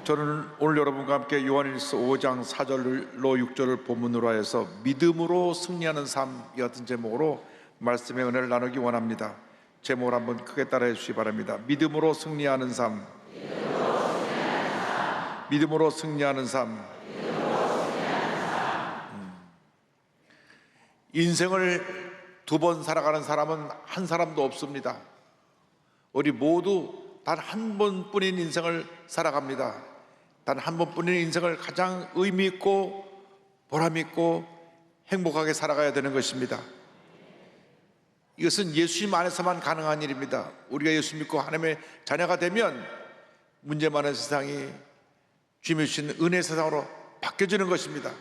저는 오늘 여러분과 함께 요한일서 5장 4절로 6절을 본문으로 하여서 믿음으로 승리하는 삶 이 같은 제목으로 말씀의 은혜를 나누기 원합니다. 제목을 한번 크게 따라해 주시기 바랍니다. 믿음으로 승리하는 삶. 믿음으로 승리하는 삶. 인생을 두 번 살아가는 사람은 한 사람도 없습니다. 우리 모두 단 한 번뿐인 인생을 살아갑니다. 단 한 번뿐인 인생을 가장 의미 있고 보람 있고 행복하게 살아가야 되는 것입니다. 이것은 예수님 안에서만 가능한 일입니다. 우리가 예수 믿고 하나님의 자녀가 되면 문제 많은 세상이 주님이 주신 은혜의 세상으로 바뀌어지는 것입니다.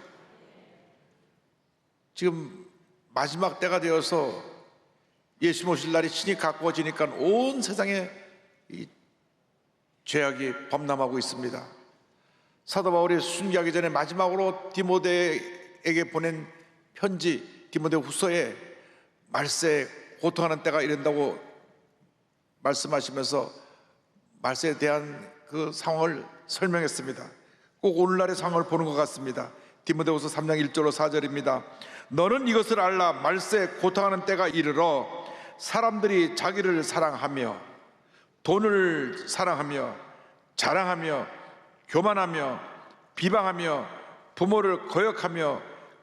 지금 마지막 때가 되어서 예수 오실 날이 친히 가까워지니까 온 세상에 이 죄악이 범람하고 있습니다. 사도 바울이 순교하기 전에 마지막으로 디모데에게 보낸 편지 디모데 후서에 말세에 고통하는 때가 이른다고 말씀하시면서 말세에 대한 그 상황을 설명했습니다. 꼭 오늘날의 상황을 보는 것 같습니다. 디모데후서 3장 1절로 4절입니다. 너는 이것을 알라. 말세에 고통하는 때가 이르러 사람들이 자기를 사랑하며 돈을 사랑하며 자랑하며 교만하며 비방하며 부모를 거역하며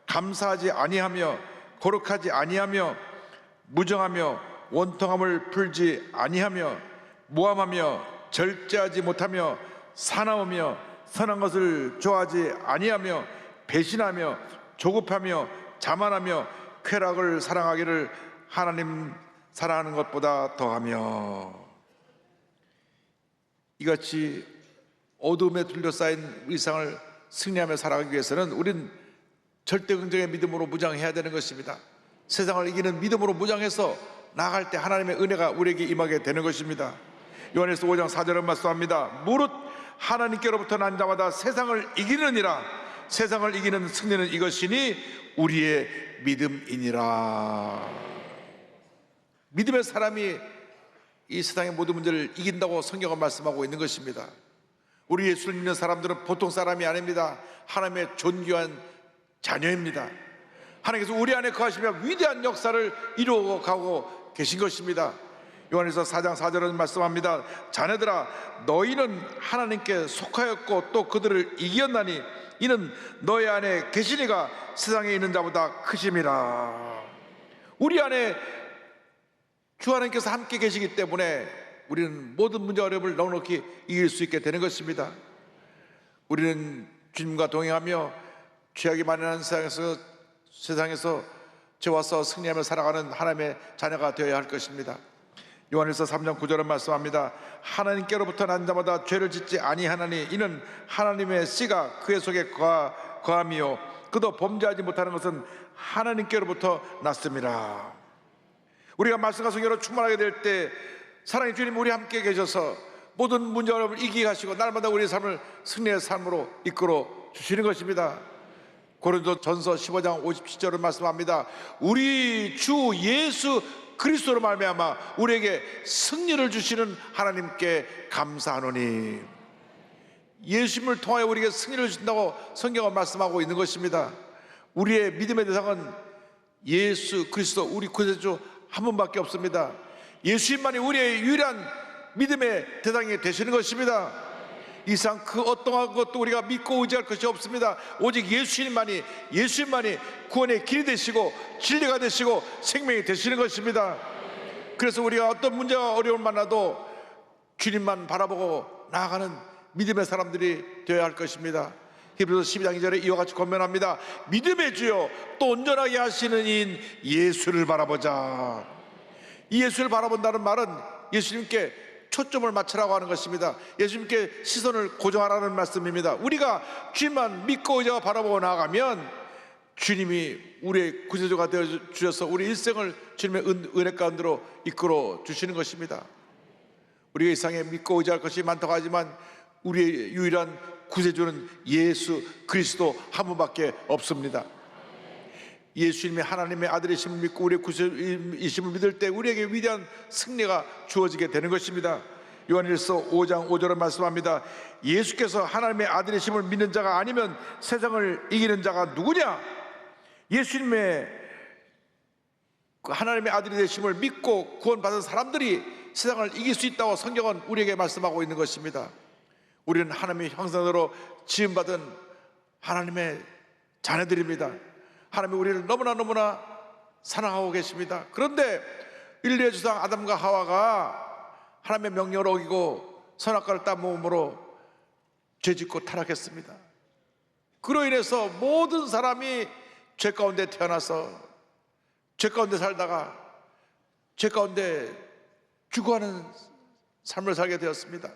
감사하지 아니하며 거룩하지 아니하며 무정하며 원통함을 풀지 아니하며 무함하며 절제하지 못하며 사나우며 선한 것을 좋아하지 아니하며 배신하며 조급하며 자만하며 쾌락을 사랑하기를 하나님 사랑하는 것보다 더하며. 이같이 어둠에 둘러싸인 일상을 승리하며 살아가기 위해서는 우린 절대 긍정의 믿음으로 무장해야 되는 것입니다. 세상을 이기는 믿음으로 무장해서 나아갈 때 하나님의 은혜가 우리에게 임하게 되는 것입니다. 요한일서 5장 4절은 말씀합니다. 무릇 하나님께로부터 난 자마다 세상을 이기느니라. 세상을 이기는 승리는 이것이니 우리의 믿음이니라. 믿음의 사람이 이 세상의 모든 문제를 이긴다고 성경은 말씀하고 있는 것입니다. 우리 예수를 믿는 사람들은 보통 사람이 아닙니다. 하나님의 존귀한 자녀입니다. 하나님께서 우리 안에 거하시며 위대한 역사를 이루어가고 계신 것입니다. 요한일서 4장 4절은 말씀합니다. 자녀들아, 너희는 하나님께 속하였고 또 그들을 이겼나니 이는 너희 안에 계시니가 세상에 있는 자보다 크심이라. 우리 안에 주 하나님께서 함께 계시기 때문에 우리는 모든 문제 어려움을 넉넉히 이길 수 있게 되는 것입니다. 우리는 주님과 동행하며 죄악이 만연한 세상에서 죄와 싸워 승리하며 살아가는 하나님의 자녀가 되어야 할 것입니다. 요한일서 3장 9절은 말씀합니다. 하나님께로부터 난 자마다 죄를 짓지 아니하나니 이는 하나님의 씨가 그의 속에 거함이요 그도 범죄하지 못하는 것은 하나님께로부터 났습니다. 우리가 말씀과 성경으로 충만하게 될 때 사랑의 주님 우리 함께 계셔서 모든 문제 어려움을 이기게 하시고 날마다 우리의 삶을 승리의 삶으로 이끌어 주시는 것입니다. 고린도전서 15장 57절을 말씀합니다. 우리 주 예수 그리스도로 말미암아 우리에게 승리를 주시는 하나님께 감사하노니. 예수님을 통하여 우리에게 승리를 주신다고 성경은 말씀하고 있는 것입니다. 우리의 믿음의 대상은 예수 그리스도 우리 구세주 한 분밖에 없습니다. 예수님만이 우리의 유일한 믿음의 대상이 되시는 것입니다. 이상 그 어떠한 것도 우리가 믿고 의지할 것이 없습니다. 오직 예수님만이 구원의 길이 되시고 진리가 되시고 생명이 되시는 것입니다. 그래서 우리가 어떤 문제와 어려움을 만나도 주님만 바라보고 나아가는 믿음의 사람들이 되어야 할 것입니다. 히브리서 12장 2절에 이와 같이 권면합니다. 믿음의 주요 또 온전하게 하시는 이인 예수를 바라보자. 이 예수를 바라본다는 말은 예수님께 초점을 맞추라고 하는 것입니다. 예수님께 시선을 고정하라는 말씀입니다. 우리가 주님만 믿고 의지하고 바라보고 나아가면 주님이 우리의 구세주가 되어 주셔서 우리 일생을 주님의 은혜 가운데로 이끌어 주시는 것입니다. 우리가 이 세상에 믿고 의지할 것이 많다고 하지만 우리의 유일한 구세주는 예수 그리스도 한 분밖에 없습니다. 예수님이 하나님의 아들이심을 믿고 우리의 구세주이심을 믿을 때 우리에게 위대한 승리가 주어지게 되는 것입니다. 요한일서 5장 5절은 말씀합니다. 예수께서 하나님의 아들이심을 믿는 자가 아니면 세상을 이기는 자가 누구냐? 예수님의 하나님의 아들이 되심을 믿고 구원받은 사람들이 세상을 이길 수 있다고 성경은 우리에게 말씀하고 있는 것입니다. 우리는 하나님의 형상대로 지음받은 하나님의 자녀들입니다. 하나님이 우리를 너무나 사랑하고 계십니다. 그런데 인류의 조상 아담과 하와가 하나님의 명령을 어기고 선악과를 따먹음으로 죄짓고 타락했습니다. 그로 인해서 모든 사람이 죄 가운데 태어나서 죄 가운데 살다가 죄 가운데 죽어가는 삶을 살게 되었습니다.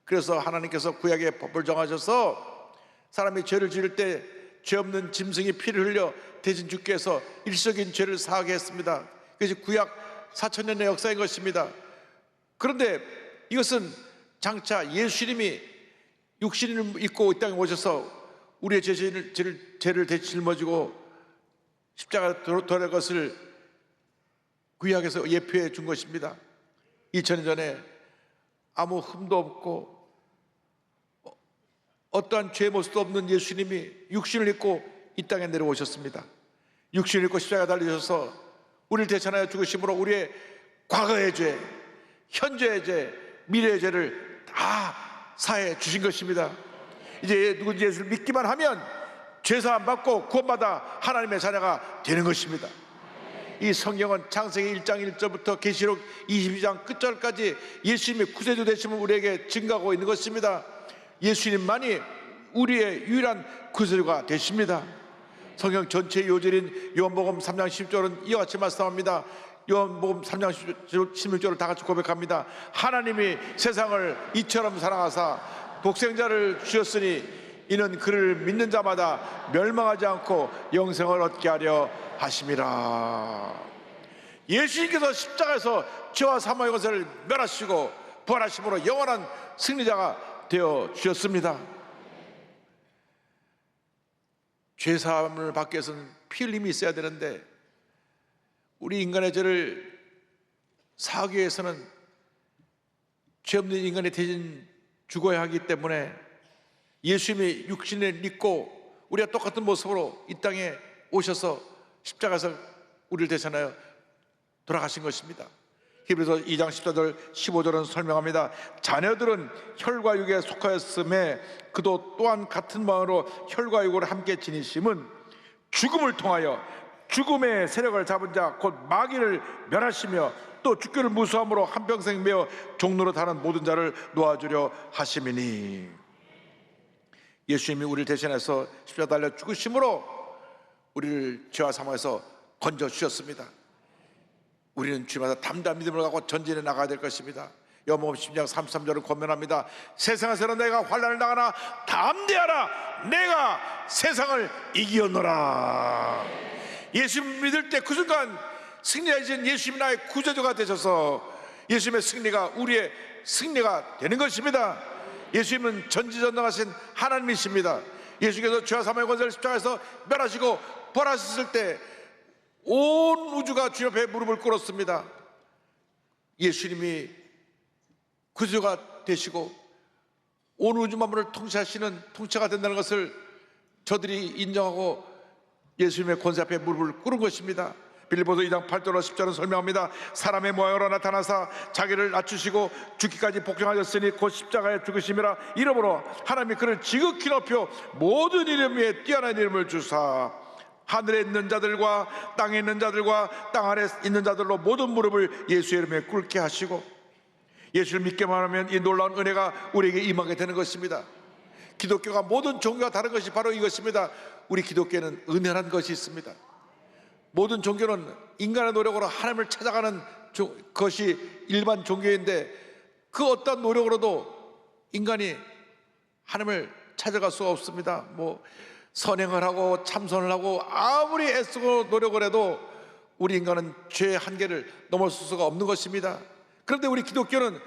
그래서 하나님께서 구약의 법을 정하셔서 사람이 죄를 지을 때 죄 없는 짐승이 피를 흘려 대신 죽게 해서 일시적인 죄를 사하게 했습니다. 그것이 구약 4000년의 역사인 것입니다. 그런데 이것은 장차 예수님이 육신을 입고 이 땅에 오셔서 우리의 죄를 대신 짊어지고 십자가에 돌아갈 것을 구약에서 예표해 준 것입니다. 2000년 전에 아무 흠도 없고 어떠한 죄의 모습도 없는 예수님이 육신을 입고 이 땅에 내려오셨습니다. 육신을 입고 십자가에 달리셔서 우리를 대신하여 죽으심으로 우리의 과거의 죄, 현재의 죄, 미래의 죄를 다 사해 주신 것입니다. 이제 누군지 예수를 믿기만 하면 죄사함 받고 구원받아 하나님의 자녀가 되는 것입니다. 이 성경은 창세기 1장 1절부터 계시록 22장 끝절까지 예수님의 구세주 되심을 우리에게 증거하고 있는 것입니다. 예수님만이 우리의 유일한 구세주가 되십니다. 성경 전체의 요절인 요한복음 3장 10절은 이와 같이 말씀합니다. 요한복음 3장 16절을 다 같이 고백합니다. 하나님이 세상을 이처럼 사랑하사 독생자를 주셨으니 이는 그를 믿는 자마다 멸망하지 않고 영생을 얻게 하려 하심이라. 예수님께서 십자가에서 죄와 사망의 것을 멸하시고 부활하심으로 영원한 승리자가 되어 주셨습니다. 죄사함을 받기 위해서는 피 흘림이 있어야 되는데 우리 인간의 죄를 사하기 위해서는 죄 없는 인간이 대신 죽어야 하기 때문에 예수님이 육신을 입고 우리가 똑같은 모습으로 이 땅에 오셔서 십자가에서 우리를 대신하여 돌아가신 것입니다. 히브리서 2장 14절 15절은 설명합니다. 자녀들은 혈과 육에 속하였음에 그도 또한 같은 마음으로 혈과 육을 함께 지니심은 죽음을 통하여 죽음의 세력을 잡은 자 곧 마귀를 멸하시며 또 죽기를 무수함으로 한평생 매어 종로로 다는 모든 자를 놓아주려 하심이니. 예수님이 우리를 대신해서 십자가 달려 죽으심으로 우리를 죄와 사망에서 건져 주셨습니다. 우리는 주마다 담대한 믿음을 갖고 전진해 나가야 될 것입니다. 요한복음 10장 33절을 권면합니다. 세상에서는 내가 환난을 당하나 담대하라, 내가 세상을 이기었노라. 예수님 믿을 때 그 순간 승리하신 예수님이 나의 구세주가 되셔서 예수님의 승리가 우리의 승리가 되는 것입니다. 예수님은 전지전능하신 하나님이십니다. 예수께서 죄와 사망의 권세를 십자가에서 멸하시고 부활하셨을 때 온 우주가 주님 앞에 무릎을 꿇었습니다. 예수님이 구세주가 되시고 온 우주 만물을 통치하시는 통치가 된다는 것을 저들이 인정하고 예수님의 권세 앞에 무릎을 꿇은 것입니다. 빌립보서 2장 8절로 10절은 설명합니다. 사람의 모양으로 나타나사 자기를 낮추시고 죽기까지 복종하셨으니 곧 십자가에 죽으심이라. 이러므로 하나님이 그를 지극히 높여 모든 이름 위에 뛰어난 이름을 주사 하늘에 있는 자들과 땅에 있는 자들과 땅 아래 있는 자들로 모든 무릎을 예수의 이름에 꿇게 하시고, 예수를 믿게만 하면 이 놀라운 은혜가 우리에게 임하게 되는 것입니다. 기독교가 모든 종교가 다른 것이 바로 이것입니다. 우리 기독교는 은혜라는 것이 있습니다. 모든 종교는 인간의 노력으로 하나님을 찾아가는 것이 일반 종교인데 그 어떤 노력으로도 인간이 하나님을 찾아갈 수가 없습니다. 선행을 하고 참선을 하고 아무리 애쓰고 노력을 해도 우리 인간은 죄의 한계를 넘어설 수가 없는 것입니다. 그런데 우리 기독교는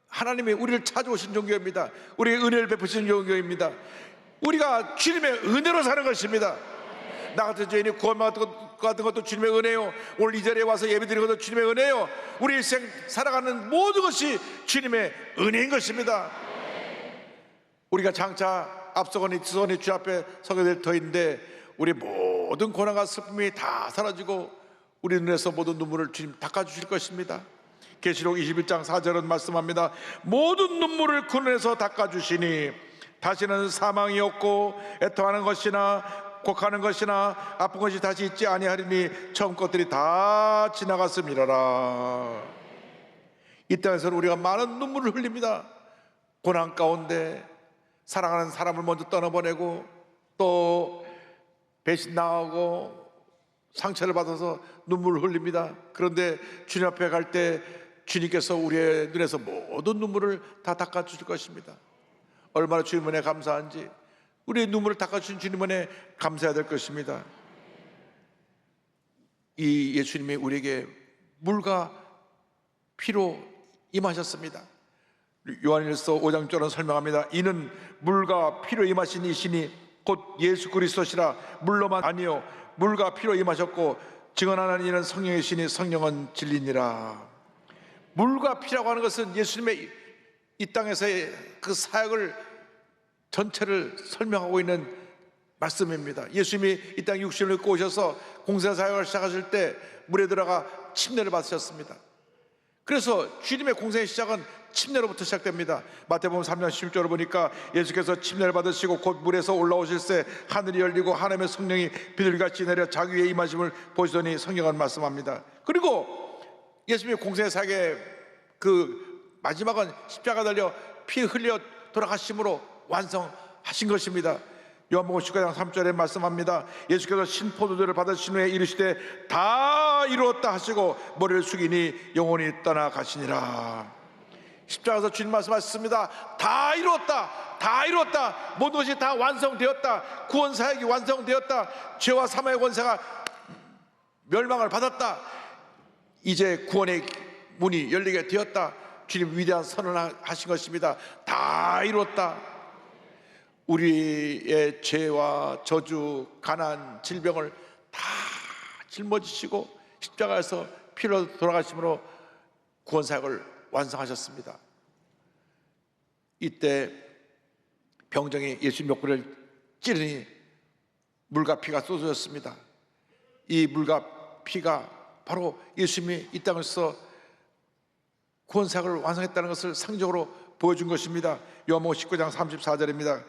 하나님이 우리를 찾아오신 종교입니다. 우리에게 은혜를 베푸신 종교입니다. 우리가 주님의 은혜로 사는 것입니다. 나 같은 죄인이 구원받은 것도 주님의 은혜요. 오늘 이 자리에 와서 예배드리는 것도 주님의 은혜요. 우리 일생 살아가는 모든 것이 주님의 은혜인 것입니다. 우리가 장차 앞서거니 뒤서거니 주 앞에 서게 될 터인데 우리 모든 고난과 슬픔이 다 사라지고 우리 눈에서 모든 눈물을 주님 닦아주실 것입니다. 계시록 21장 4절은 말씀합니다. 모든 눈물을 그 눈에서 닦아주시니 다시는 사망이 없고 애통하는 것이나 곡하는 것이나 아픈 것이 다시 있지 아니하리니 처음 것들이 다 지나갔음이라라. 이 땅에서는 우리가 많은 눈물을 흘립니다. 고난 가운데 사랑하는 사람을 먼저 떠나보내고 또 배신당하고 상처를 받아서 눈물을 흘립니다. 그런데 주님 앞에 갈 때 주님께서 우리의 눈에서 모든 눈물을 다 닦아주실 것입니다. 얼마나 주님 은혜 감사한지 우리의 눈물을 닦아주신 주님 은혜 감사해야 될 것입니다. 이 예수님이 우리에게 물과 피로 임하셨습니다. 요한일서 5장 절은 설명합니다. 이는 물과 피로 임하신 이시니 곧 예수 그리스도시라. 물로만 아니요 물과 피로 임하셨고 증언하는 이는 성령이시니 성령은 진리니라. 물과 피라고 하는 것은 예수님의 이 땅에서의 그 사역을 전체를 설명하고 있는 말씀입니다. 예수님이 이 땅에 육신을 입고 오셔서 공생 사역을 시작하실 때 물에 들어가 침례를 받으셨습니다. 그래서 주님의 공생의 시작은 침례로부터 시작됩니다. 마태복음 3장 11절을 보니까 예수께서 침례를 받으시고 곧 물에서 올라오실새 하늘이 열리고 하나님의 성령이 비둘기같이 내려 자기 위에 임하심을 보시더니 성경은 말씀합니다. 그리고 예수님의 공생의 사역의 그 마지막은 십자가 달려 피 흘려 돌아가심으로 완성하신 것입니다. 요한복음 19장 3절에 말씀합니다. 예수께서 신포도주를 받으신 후에 이르시되 다 이루었다 하시고 머리를 숙이니 영혼이 떠나가시니라. 십자가에서 주님 말씀하셨습니다. 다 이루었다, 다 이루었다, 모든 것이 다 완성되었다, 구원 사역이 완성되었다, 죄와 사망의 권세가 멸망을 받았다, 이제 구원의 문이 열리게 되었다. 주님 위대한 선언을 하신 것입니다. 다 이루었다. 우리의 죄와 저주, 가난, 질병을 다 짊어지시고 십자가에서 피로 돌아가심으로 구원 사역을 완성하셨습니다. 이때 병정이 예수님 옆구리를 찌르니 물과 피가 쏟아졌습니다. 이 물과 피가 바로 예수님이 이 땅에서 구원 사역을 완성했다는 것을 상징적으로 보여준 것입니다. 요한복음 19장 34절입니다.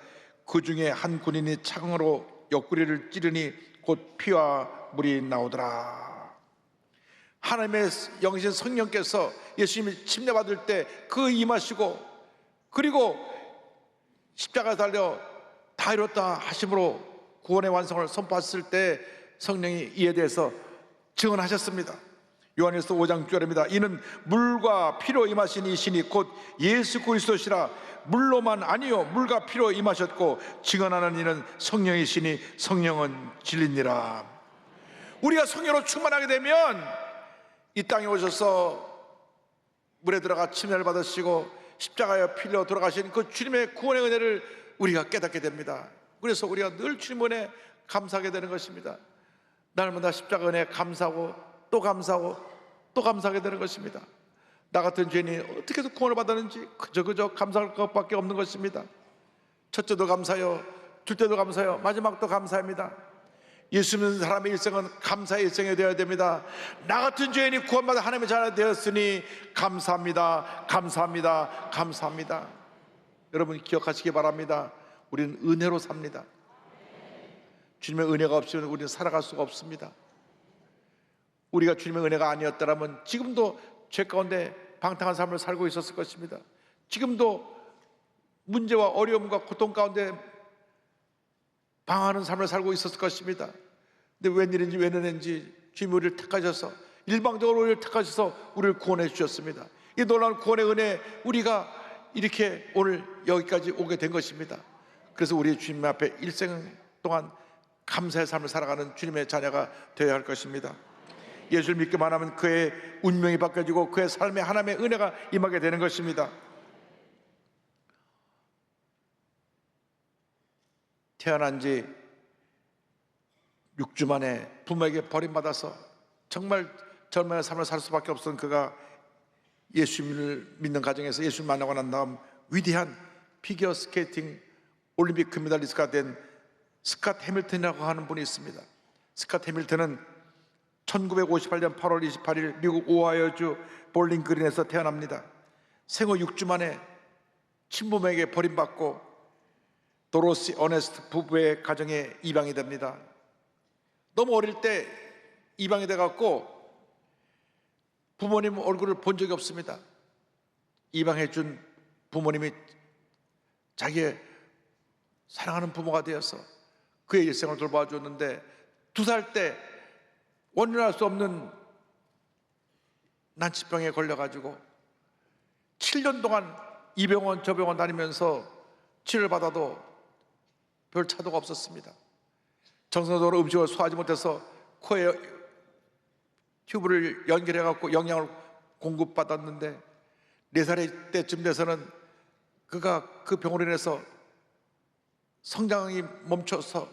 그 중에 한 군인이 창으로 옆구리를 찌르니 곧 피와 물이 나오더라. 하나님의 영이신 성령께서 예수님이 침례받을 때 그 임하시고 그리고 십자가에 달려 다 이뤘다 하심으로 구원의 완성을 선포했을 때 성령이 이에 대해서 증언하셨습니다. 요한일서 5장 6절입니다. 이는 물과 피로 임하신 이신이 곧 예수 그리스도시라. 물로만 아니요 물과 피로 임하셨고 증언하는 이는 성령이시니 성령은 진리니라. 우리가 성령으로 충만하게 되면 이 땅에 오셔서 물에 들어가 침례를 받으시고 십자가에 피려 돌아가신 그 주님의 구원의 은혜를 우리가 깨닫게 됩니다. 그래서 우리가 늘 주님 은혜에 감사하게 되는 것입니다. 날마다 십자가 은혜에 감사하고 또 감사하고 또 감사하게 되는 것입니다. 나 같은 죄인이 어떻게 해서 구원을 받았는지 그저 감사할 것밖에 없는 것입니다. 첫째도 감사요, 둘째도 감사요, 마지막도 감사합니다. 예수 믿는 사람의 일생은 감사의 일생이 되어야 됩니다. 나 같은 죄인이 구원받아 하나님의 자녀 되었으니 감사합니다, 감사합니다, 감사합니다. 여러분 기억하시기 바랍니다. 우리는 은혜로 삽니다. 주님의 은혜가 없으면 우리는 살아갈 수가 없습니다. 우리가 주님의 은혜가 아니었더라면 지금도 죄 가운데 방탕한 삶을 살고 있었을 것입니다. 지금도 문제와 어려움과 고통 가운데 방황하는 삶을 살고 있었을 것입니다. 근데 웬일인지 웬은인지 주님이 우리를 택하셔서 일방적으로 우리를 택하셔서 우리를 구원해 주셨습니다. 이 놀라운 구원의 은혜 우리가 이렇게 오늘 여기까지 오게 된 것입니다. 그래서 우리 주님 앞에 일생 동안 감사의 삶을 살아가는 주님의 자녀가 되어야 할 것입니다. 예수를 믿기만 하면 그의 운명이 바뀌어지고 그의 삶에 하나님의 은혜가 임하게 되는 것입니다. 태어난 지 6주 만에 부모에게 버림받아서 정말 절망의 삶을 살 수밖에 없었던 그가 예수님을 믿는 가정에서 예수를 만나고 난 다음 위대한 피겨 스케이팅 올림픽 금메달리스트가 된 스캇 해밀턴이라고 하는 분이 있습니다. 스캇 해밀턴은 1958년 8월 28일 미국 오하이오주 볼링그린에서 태어납니다. 생후 6주 만에 친부모에게 버림받고 도로시 어네스트 부부의 가정에 입양이 됩니다. 너무 어릴 때 입양이 돼갖고 부모님 얼굴을 본 적이 없습니다. 입양해준 부모님이 자기의 사랑하는 부모가 되어서 그의 일생을 돌봐주었는데 2살 때 원인할 수 없는 난치병에 걸려가지고 7년 동안 이 병원 저 병원 다니면서 치료를 받아도 별 차도가 없었습니다. 정상적으로 음식을 소화하지 못해서 코에 튜브를 연결해갖고 영양을 공급받았는데 4살 때쯤 돼서는 그가 그 병으로 인해서 성장이 멈춰서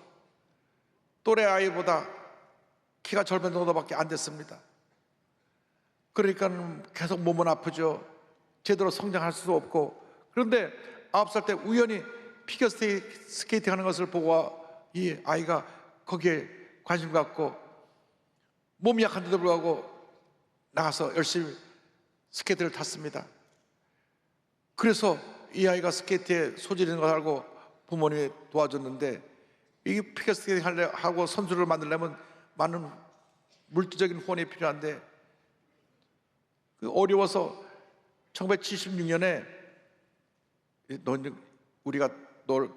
또래 아이보다 키가 절반 정도밖에 안 됐습니다. 그러니까 계속 몸은 아프죠. 제대로 성장할 수도 없고. 그런데 9살 때 우연히 피겨 스케이팅 하는 것을 보고 이 아이가 거기에 관심 갖고 몸이 약한데도 불구하고 나가서 열심히 스케이트를 탔습니다. 그래서 이 아이가 스케이트에 소질이 있는 걸 알고 부모님이 도와줬는데 이 피겨 스케이팅 하고 선수를 만들려면 많은 물질적인 후원이 필요한데 어려워서 1976년에 우리가 널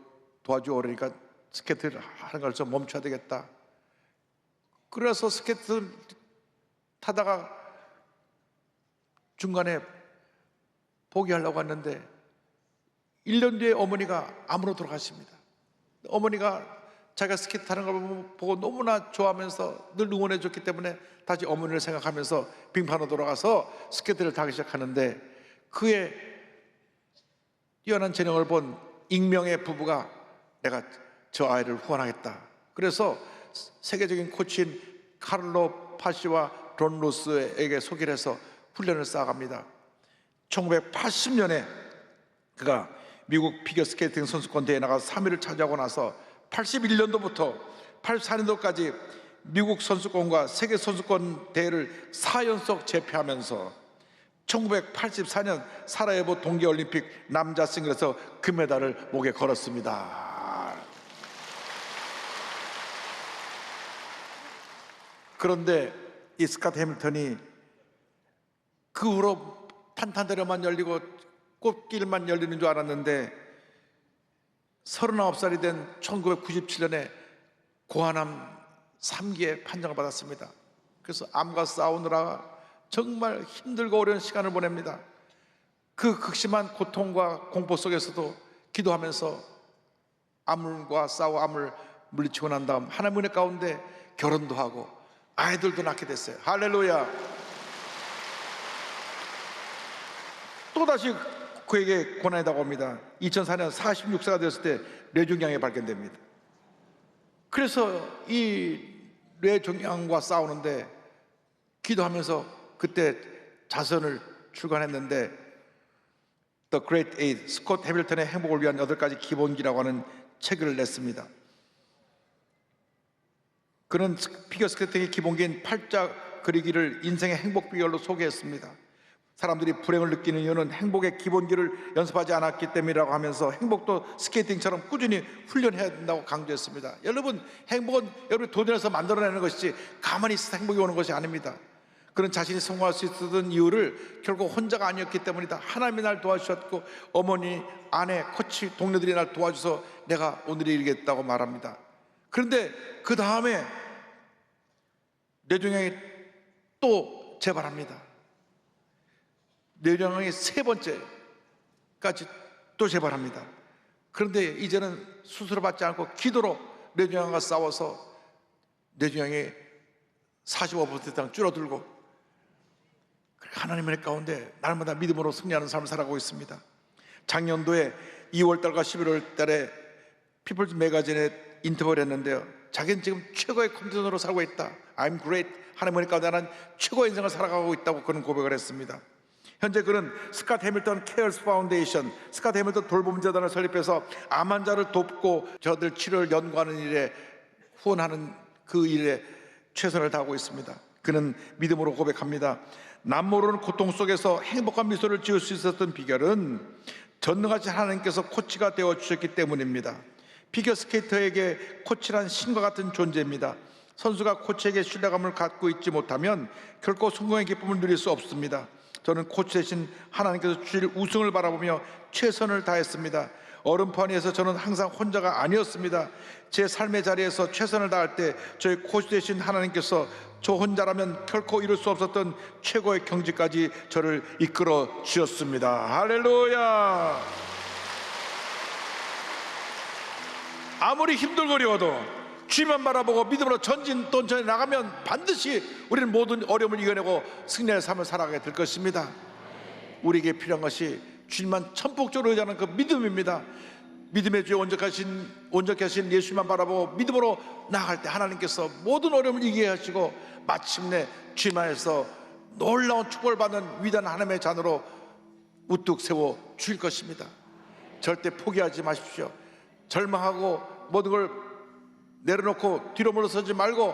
도와줘 그러니까 스케이트를 하는 걸 좀 멈춰야 되겠다. 그래서 스케이트 타다가 중간에 포기하려고 했는데 1년 뒤에 어머니가 암으로 돌아가십니다. 어머니가 자기가 스케이트 타는 걸 보고 너무나 좋아하면서 늘 응원해 줬기 때문에 다시 어머니를 생각하면서 빙판으로 돌아가서 스케이트를 타기 시작하는데 그의 뛰어난 재능을 본 익명의 부부가 내가 저 아이를 후원하겠다. 그래서 세계적인 코치인 카를로 파시와 론 로스에게 소개를 해서 훈련을 쌓아갑니다. 1980년에 그가 미국 피겨스케이팅 선수권 대회에 나가서 3위를 차지하고 나서 81년도부터 84년도까지 미국 선수권과 세계 선수권 대회를 4연속 제패하면서 1984년 사라예보 동계올림픽 남자 싱글에서 금메달을 목에 걸었습니다. 그런데 이 스캇 해밀턴이 그 후로 탄탄대로만 열리고 꽃길만 열리는 줄 알았는데 39살이 된 1997년에 고환암 3기에 판정을 받았습니다. 그래서 암과 싸우느라 정말 힘들고 어려운 시간을 보냅니다. 그 극심한 고통과 공포 속에서도 기도하면서 암과 싸워 암을 물리치고 난 다음 하나님의 은혜 가운데 결혼도 하고 아이들도 낳게 됐어요. 할렐루야. 또다시 그에게 고난이 다가옵니다. 2004년 46세가 되었을 때 뇌종양이 발견됩니다. 그래서 이 뇌종양과 싸우는데 기도하면서 그때 자선을 출간했는데 The Great Eight, 스콧 해밀턴의 행복을 위한 8가지 기본기라고 하는 책을 냈습니다. 그는 피겨스케이팅의 기본기인 팔자 그리기를 인생의 행복 비결로 소개했습니다. 사람들이 불행을 느끼는 이유는 행복의 기본기를 연습하지 않았기 때문이라고 하면서 행복도 스케이팅처럼 꾸준히 훈련해야 된다고 강조했습니다. 여러분, 행복은 여러분이 도전해서 만들어내는 것이지 가만히 있어서 행복이 오는 것이 아닙니다. 그런 자신이 성공할 수 있었던 이유를 결국 혼자가 아니었기 때문이다. 하나님이 날 도와주셨고 어머니, 아내, 코치, 동료들이 날 도와줘서 내가 오늘이 이르겠다고 말합니다. 그런데 그 다음에 뇌종양이 또 재발합니다. 뇌종양이 3번째까지 또 재발합니다. 그런데 이제는 수술을 받지 않고 기도로 뇌종양과 싸워서 뇌종양이 45% 이상 줄어들고 하나님의 가운데 날마다 믿음으로 승리하는 삶을 살아가고 있습니다. 작년도에 2월달과 11월달에 피플즈 매거진에 인터뷰를 했는데요, 자기는 지금 최고의 컨디션으로 살고 있다. I'm great. 하나님 보니까 나는 최고의 인생을 살아가고 있다고 그런 고백을 했습니다. 현재 그는 스캇 해밀턴 케어스 파운데이션, 스캇 해밀턴 돌봄 재단을 설립해서 암 환자를 돕고 저들 치료를 연구하는 일에 후원하는 그 일에 최선을 다하고 있습니다. 그는 믿음으로 고백합니다. 남모르는 고통 속에서 행복한 미소를 지을 수 있었던 비결은 전능하신 하나님께서 코치가 되어 주셨기 때문입니다. 피겨스케이터에게 코치란 신과 같은 존재입니다. 선수가 코치에게 신뢰감을 갖고 있지 못하면 결코 성공의 기쁨을 누릴 수 없습니다. 저는 코치 대신 하나님께서 주실 우승을 바라보며 최선을 다했습니다. 얼음판위에서 저는 항상 혼자가 아니었습니다. 제 삶의 자리에서 최선을 다할 때 저희 코치 대신 하나님께서 저 혼자라면 결코 이룰 수 없었던 최고의 경지까지 저를 이끌어 주셨습니다. 할렐루야. 아무리 힘들고 어려워도 주님만 바라보고 믿음으로 전진 또 전에 나가면 반드시 우리는 모든 어려움을 이겨내고 승리의 삶을 살아가게 될 것입니다. 우리에게 필요한 것이 주님만 천폭적으로 의지하는 그 믿음입니다. 믿음의 주에 온전하신 예수님만 바라보고 믿음으로 나아갈 때 하나님께서 모든 어려움을 이기게 하시고 마침내 주님 안에서 놀라운 축복을 받는 위대한 하나님의 자녀로 우뚝 세워 주실 것입니다. 절대 포기하지 마십시오. 절망하고 모든 걸 내려놓고 뒤로 물러서지 말고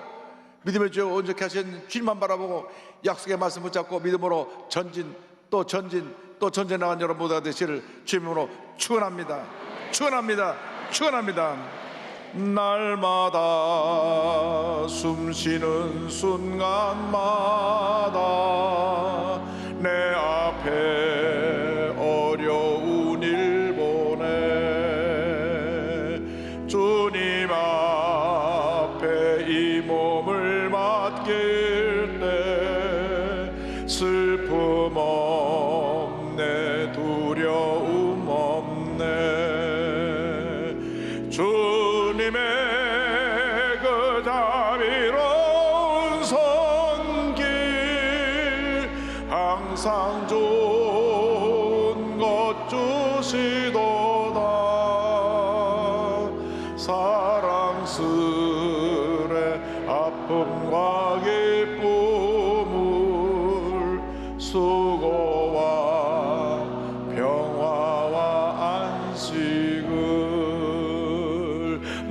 믿음의 주에 온전케 하신 주님만 바라보고 약속의 말씀 붙잡고 믿음으로 전진 또 전진 또 전진해 나간 여러분 모두가 되시를 주님으로 축원합니다. 축원합니다. 축원합니다. 날마다 숨쉬는 순간마다 내 앞에 어려운 일 보내 주님 앞에 이 몸을 맡길 때 슬픔 없네 두려움 없네 주님의 그 자비로운 손길 항상 좋은 것 주시도다 사랑스레 아픔과 기쁨을 수고와 평화와 안식을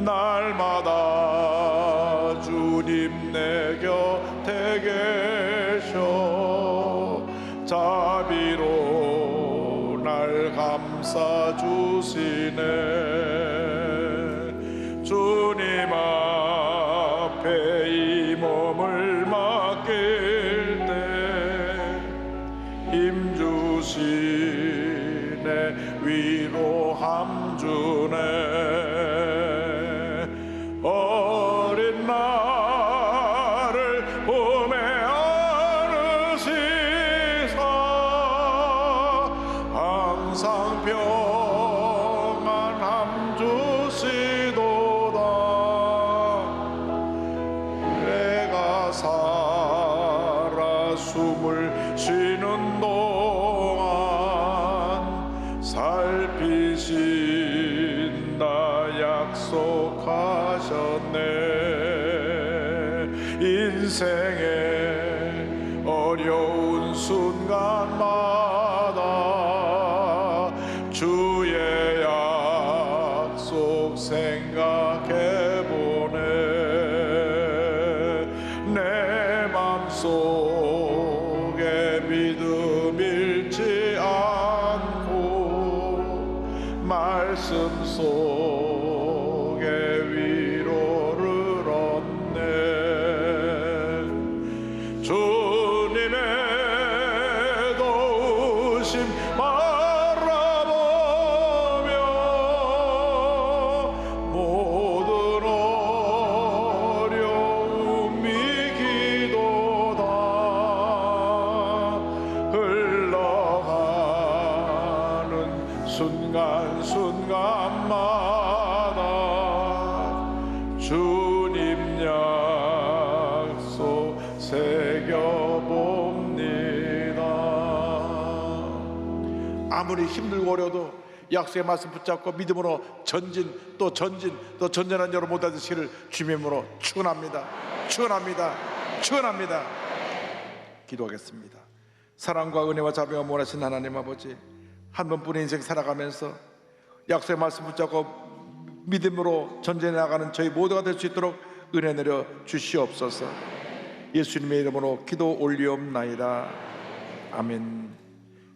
날마다 주님 내 곁에 계셔 자비로 날 감싸 주시네 주님 앞에 이 몸을 맡길 때 힘 주시네 위로함 주네 어린 나를 품에 안으시사 항상 평안함 주시도다 내가 살아 숨을 쉬는 동안 살피신다 약속하셨네 인생의 어려운 순간마다 주의 약속 생각해보네 내 맘속에 믿음 잃지 않고 말씀 속에 위로를 얻네 주님의 도우심 바라보며 모든 어려움 이기도다 흘러가는 순간순간마다 주님 약속 새겨봅니다. 아무리 힘들고 어려도 약속의 말씀 붙잡고 믿음으로 전진 또 전진 또 전전한 여러분 모두 되시기를 주님으로 축원합니다. 축원합니다. 축원합니다. 기도하겠습니다. 사랑과 은혜와 자비가 원하신 하나님 아버지, 한 번뿐인 인생 살아가면서 약속의 말씀 붙잡고 믿음으로 전진해 나가는 저희 모두가 될 수 있도록 은혜 내려 주시옵소서. 예수님의 이름으로 기도 올리옵나이다. 아멘.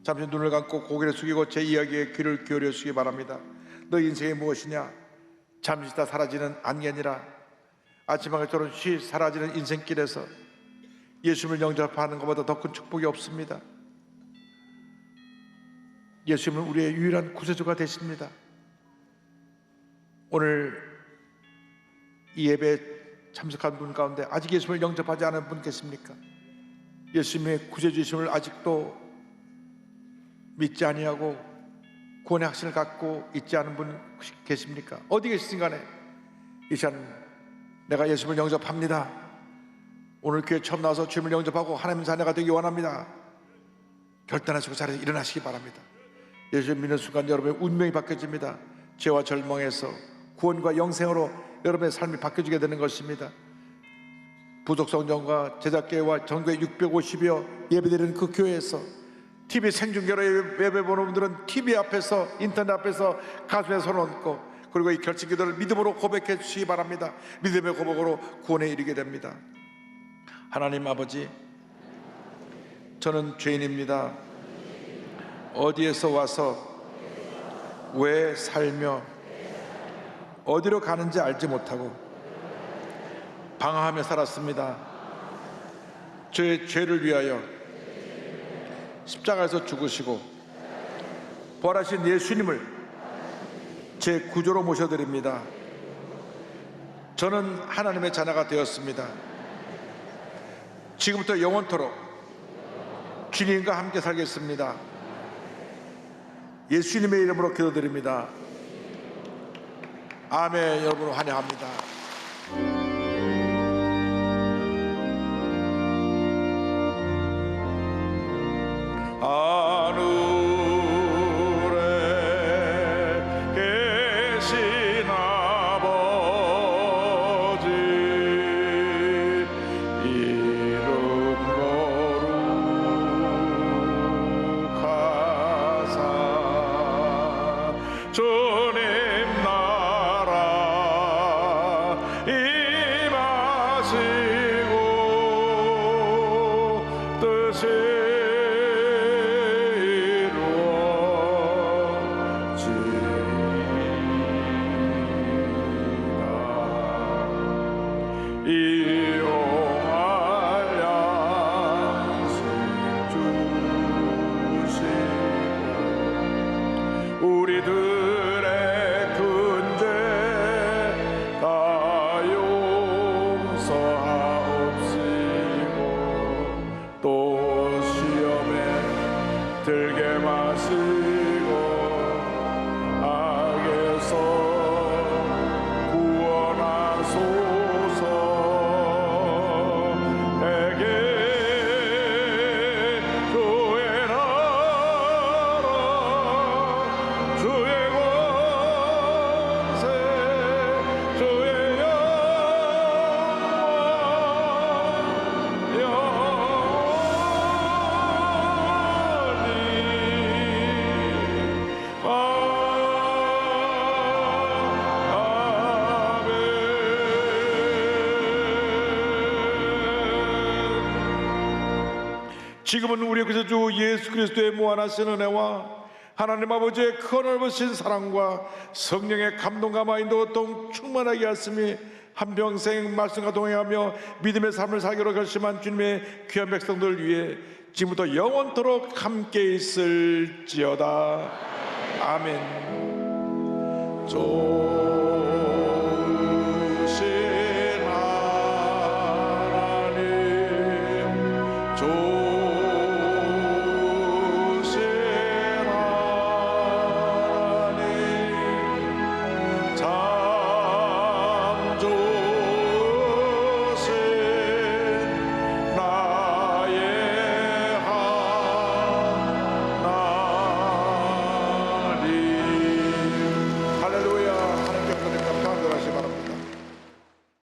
잠시 눈을 감고 고개를 숙이고 제 이야기에 귀를 기울여 주시기 바랍니다. 너 인생이 무엇이냐? 잠시 있다 사라지는 안개니라. 아침하게처럼 쉬 사라지는 인생길에서 예수님을 영접하는 것보다 더 큰 축복이 없습니다. 예수님은 우리의 유일한 구세주가 되십니다. 오늘 이 예배에 참석한 분 가운데 아직 예수님을 영접하지 않은 분 계십니까? 예수님의 구세주이심을 아직도 믿지 아니하고 구원의 확신을 갖고 있지 않은 분 계십니까? 어디 계시든 간에 이 시간 내가 예수님을 영접합니다. 오늘 교회 처음 나와서 주님을 영접하고 하나님의 자녀가 되기 원합니다. 결단하시고 자리에서 일어나시기 바랍니다. 예수를 믿는 순간 여러분의 운명이 바뀌어집니다. 죄와 절망에서 구원과 영생으로 여러분의 삶이 바뀌어지게 되는 것입니다. 부속성전과 제작교회와 전국에 650여 예배드리는 그 교회에서 TV 생중계로 예배 보는 분들은 TV 앞에서 인터넷 앞에서 가슴에 손을 얹고 그리고 이 결정기도를 믿음으로 고백해 주시기 바랍니다. 믿음의 고백으로 구원에 이르게 됩니다. 하나님 아버지, 저는 죄인입니다. 어디에서 와서 왜 살며 어디로 가는지 알지 못하고 방황하며 살았습니다. 저의 죄를 위하여 십자가에서 죽으시고 부활하신 예수님을 제 구조로 모셔드립니다. 저는 하나님의 자녀가 되었습니다. 지금부터 영원토록 주님과 함께 살겠습니다. 예수님의 이름으로 기도드립니다. 아멘. 여러분을 환영합니다. 하늘에 계신 아버지, 이름 거룩하사 주님 나라 임하시고 뜻이 우리들의 큰 죄 다 용서하옵시고 또 시험에 들게 마시고 악에서 구원하소서. 내게 주의 나라 주의 권세 주의 지금은 우리의 구세주 예수 그리스도의 무한하신 은혜와 하나님 아버지의 큰 넓으신 사랑과 성령의 감동과 마인도 동 충만하게 하심이 한평생 말씀과 동행하며 믿음의 삶을 살기로 결심한 주님의 귀한 백성들 위해 지금부터 영원토록 함께 있을지어다. 아멘.